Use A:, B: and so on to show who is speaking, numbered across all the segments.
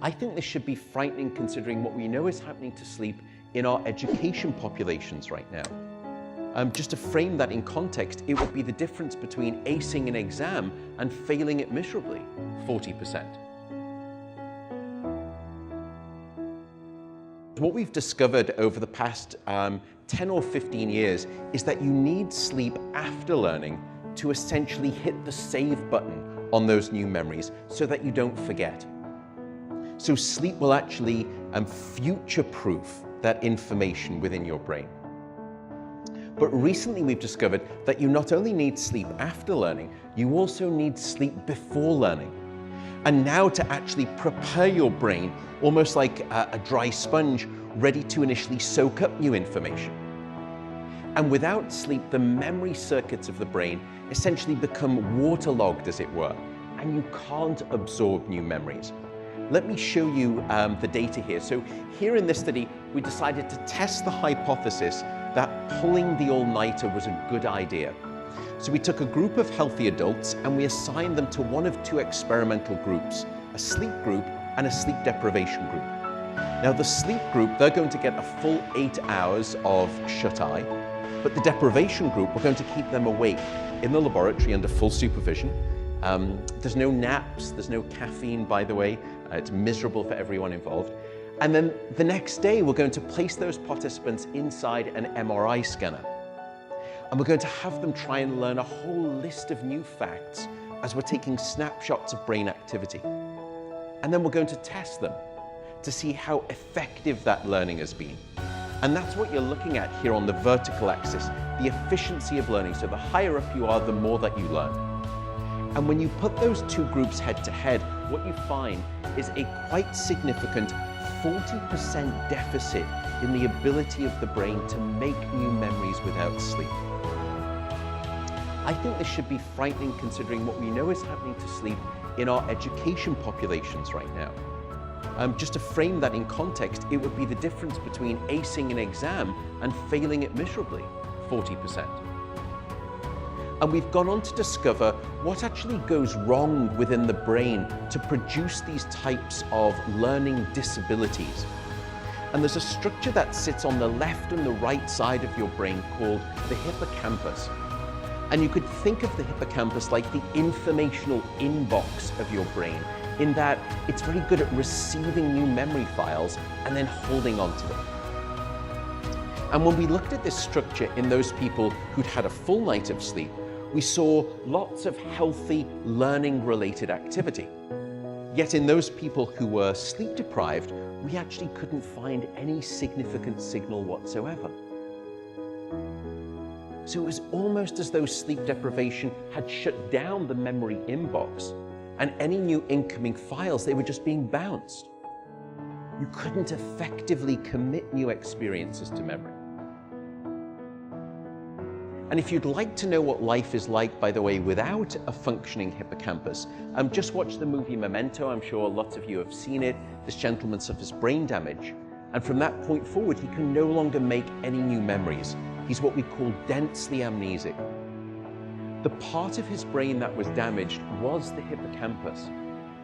A: I think this should be frightening considering what we know is happening to sleep in our education populations right now. Just to frame that in context, it would be the difference between acing an exam and failing it miserably, 40%. What we've discovered over the past 10 or 15 years is that you need sleep after learning to essentially hit the save button on those new memories so that you don't forget. So sleep will actually future-proof that information within your brain. But recently we've discovered that you not only need sleep after learning, you also need sleep before learning. And now to actually prepare your brain, almost like a dry sponge, ready to initially soak up new information. And without sleep, the memory circuits of the brain essentially become waterlogged, as it were, and you can't absorb new memories. Let me show you the data here. So here in this study, we decided to test the hypothesis that pulling the all-nighter was a good idea. So we took a group of healthy adults and we assigned them to one of two experimental groups, a sleep group and a sleep deprivation group. Now the sleep group, they're going to get a full 8 hours of shut-eye, but the deprivation group, we're going to keep them awake in the laboratory under full supervision. There's no naps, there's no caffeine, by the way. It's miserable for everyone involved. And then the next day, we're going to place those participants inside an MRI scanner. And we're going to have them try and learn a whole list of new facts as we're taking snapshots of brain activity. And then we're going to test them to see how effective that learning has been. And that's what you're looking at here on the vertical axis, the efficiency of learning. So the higher up you are, the more that you learn. And when you put those two groups head to head, what you find is a quite significant 40% deficit in the ability of the brain to make new memories without sleep. I think this should be frightening considering what we know is happening to sleep in our education populations right now. Just to frame that in context, it would be the difference between acing an exam and failing it miserably, 40%. And we've gone on to discover what actually goes wrong within the brain to produce these types of learning disabilities. And there's a structure that sits on the left and the right side of your brain called the hippocampus. And you could think of the hippocampus like the informational inbox of your brain, in that it's very good at receiving new memory files and then holding on to them. And when we looked at this structure in those people who'd had a full night of sleep, we saw lots of healthy learning-related activity. Yet in those people who were sleep deprived, we actually couldn't find any significant signal whatsoever. So it was almost as though sleep deprivation had shut down the memory inbox, and any new incoming files, they were just being bounced. You couldn't effectively commit new experiences to memory. And if you'd like to know what life is like, by the way, without a functioning hippocampus, just watch the movie Memento. I'm sure lots of you have seen it. This gentleman suffers brain damage. And from that point forward, he can no longer make any new memories. He's what we call densely amnesic. The part of his brain that was damaged was the hippocampus.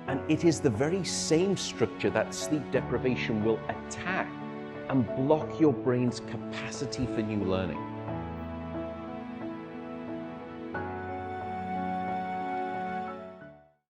A: And it is the very same structure that sleep deprivation will attack and block your brain's capacity for new learning.